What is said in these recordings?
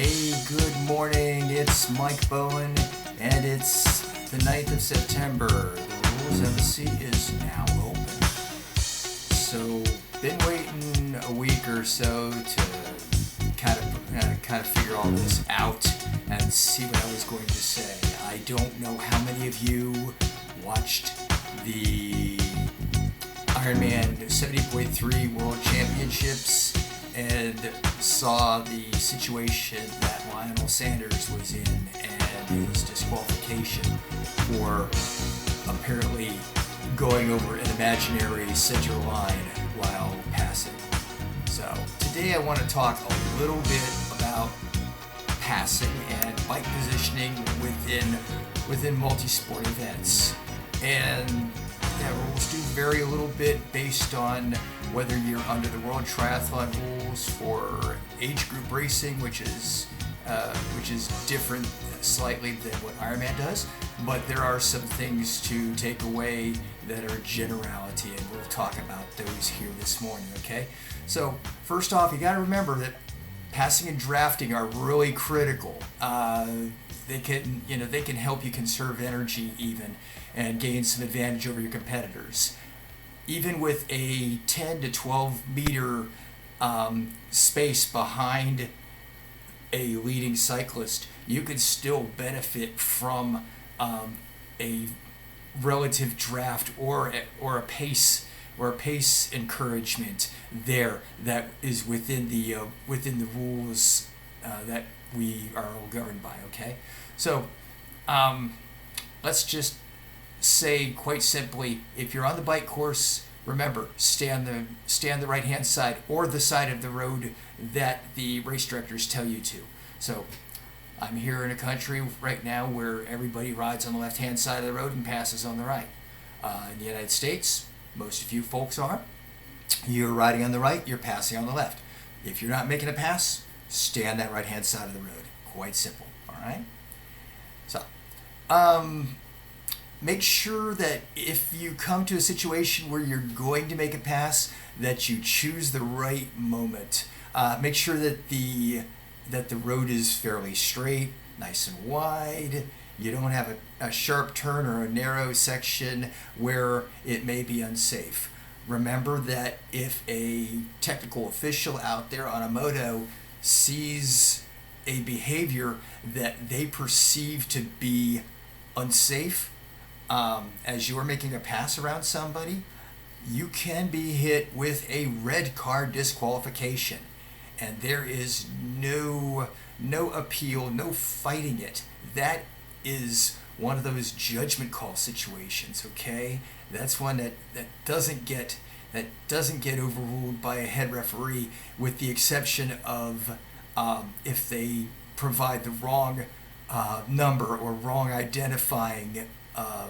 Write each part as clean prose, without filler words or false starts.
Hey, good morning. It's Mike Bowen, and it's the 9th of September. The Rules Embassy is now open. So, been waiting a week or so to kind of figure all this out and see what I was going to say. I don't know how many of you watched the Ironman 70.3 World Championships and saw the situation that Lionel Sanders was in and his disqualification for apparently going over an imaginary center line while passing. So today I want to talk a little bit about passing and bike positioning within multi-sport events. And rules do vary a little bit based on whether you're under the World Triathlon rules for age group racing, which is different slightly than what Ironman does. But there are some things to take away that are generality, and we'll talk about those here this morning. Okay. So first off, you got to remember that passing and drafting are really critical. They can help you conserve energy even and gain some advantage over your competitors. Even with a 10 to 12 meter space behind a leading cyclist, you can still benefit from a relative draft or a pace encouragement there that is within the rules that we are all governed by. Okay, so let's just say quite simply, if you're on the bike course, remember, stay on the right hand side or the side of the road that the race directors tell you to. So I'm here in a country right now where everybody rides on the left hand side of the road and passes on the right. In the United States, most of you folks are. You're riding on the right, you're passing on the left. If you're not making a pass, stay on that right hand side of the road. Quite simple. All right. So make sure that if you come to a situation where you're going to make a pass, that you choose the right moment. Make sure that the road is fairly straight, nice and wide. You don't have a sharp turn or a narrow section where it may be unsafe. Remember that if a technical official out there on a moto sees a behavior that they perceive to be unsafe, as you're making a pass around somebody, you can be hit with a red card disqualification. And there is no appeal, no fighting it. That is one of those judgment call situations, okay? That's one that doesn't get overruled by a head referee, with the exception of if they provide the wrong number or wrong identifying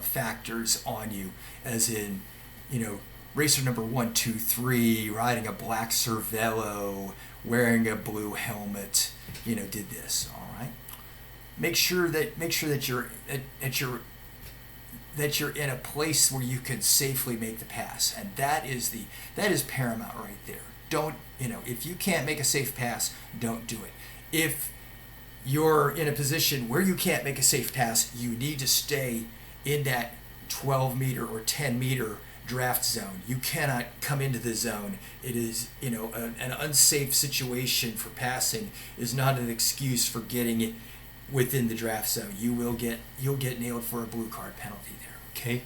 factors on you, as in, racer number 1, 2, 3 riding a black Cervelo, wearing a blue helmet, did this. All right. Make sure that you're in a place where you can safely make the pass, and that is paramount right there. Don't, if you can't make a safe pass, don't do it. If you're in a position where you can't make a safe pass, you need to stay in that 12 meter or 10 meter draft zone. You cannot come into the zone. It is, an unsafe situation for passing is not an excuse for getting it within the draft zone. You'll get nailed for a blue card penalty there. Okay.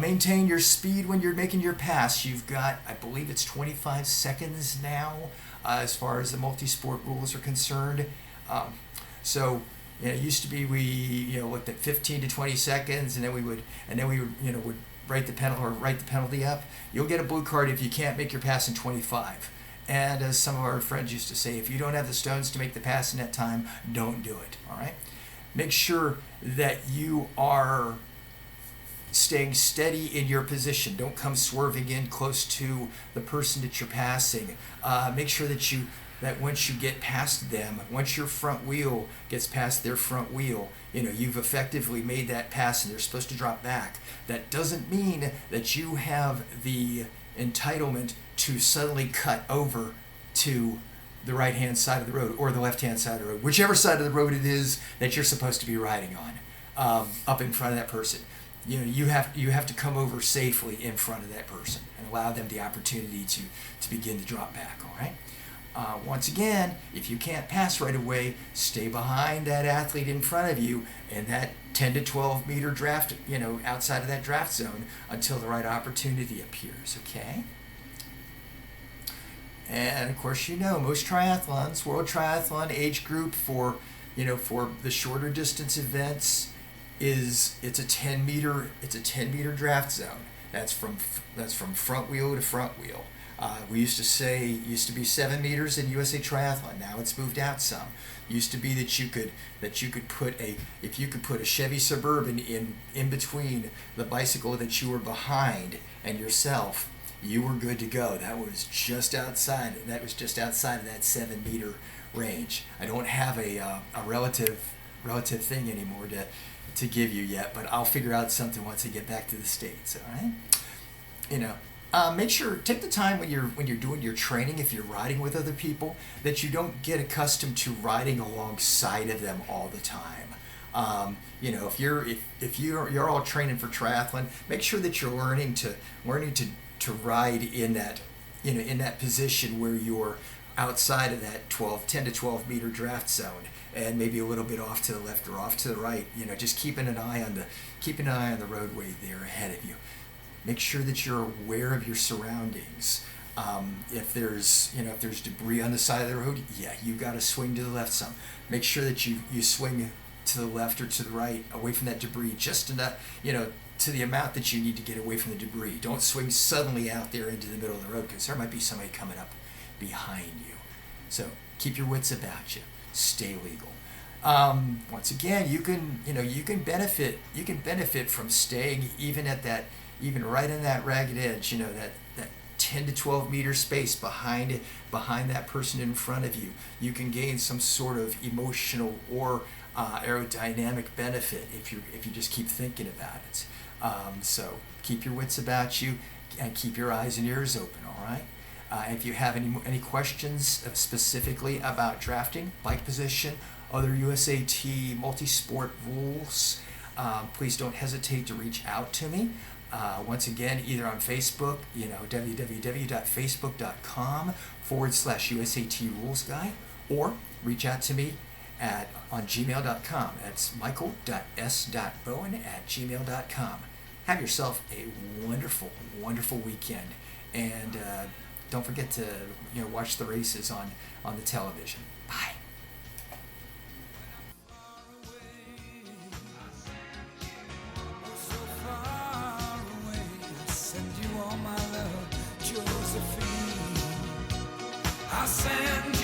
Maintain your speed when you're making your pass. You've got, I believe it's 25 seconds now, as far as the multi-sport rules are concerned. So it used to be we looked at 15 to 20 seconds, and then we would write the penalty up. You'll get a blue card if you can't make your pass in 25. And as some of our friends used to say, if you don't have the stones to make the pass in that time, don't do it. All right. Make sure that you are staying steady in your position. Don't come swerving in close to the person that you're passing. Make sure that once you get past them, once your front wheel gets past their front wheel, you've effectively made that pass and they're supposed to drop back. That doesn't mean that you have the entitlement to suddenly cut over to the right-hand side of the road or the left-hand side of the road, whichever side of the road it is that you're supposed to be riding on, up in front of that person. You know, you have to come over safely in front of that person and allow them the opportunity to begin to drop back. All right. Once again, if you can't pass right away, stay behind that athlete in front of you in that 10 to 12 meter draft, you know, outside of that draft zone until the right opportunity appears. Okay. And of course, you know, most triathlons, World Triathlon age group for the shorter distance events it's a 10 meter draft zone. That's from front wheel to front wheel. We used to be 7 meters in USA Triathlon. Now it's moved out some. Used to be that you could put a Chevy Suburban in between the bicycle that you were behind and yourself, you were good to go. That was just outside of that 7 meter range. I don't have a relative thing anymore to give you yet, but I'll figure out something once I get back to the States. All right, you know. Make sure take the time when you're doing your training, if you're riding with other people, that you don't get accustomed to riding alongside of them all the time. You know, if you're all training for triathlon, make sure that you're learning to ride in that position where you're outside of that 10 to 12 meter draft zone, and maybe a little bit off to the left or off to the right. You know, just keeping an eye on the roadway there ahead of you. Make sure that you're aware of your surroundings. If there's debris on the side of the road, yeah, you got to swing to the left some. Make sure that you swing to the left or to the right, away from that debris, just enough, to the amount that you need to get away from the debris. Don't swing suddenly out there into the middle of the road, because there might be somebody coming up behind you. So keep your wits about you. Stay legal. Once again, you can benefit from staying even right in that ragged edge, that 10 to 12 meter space behind that person in front of you. You can gain some sort of emotional or aerodynamic benefit if you just keep thinking about it. So keep your wits about you and keep your eyes and ears open. All right. If you have any questions specifically about drafting, bike position, other USAT multisport rules, please don't hesitate to reach out to me. Once again, either on Facebook, www.facebook.com/USAT Rules Guy, or reach out to me on gmail.com. That's michael.s.bowen@gmail.com. Have yourself a wonderful, wonderful weekend, and don't forget to watch the races on the television. Bye. I send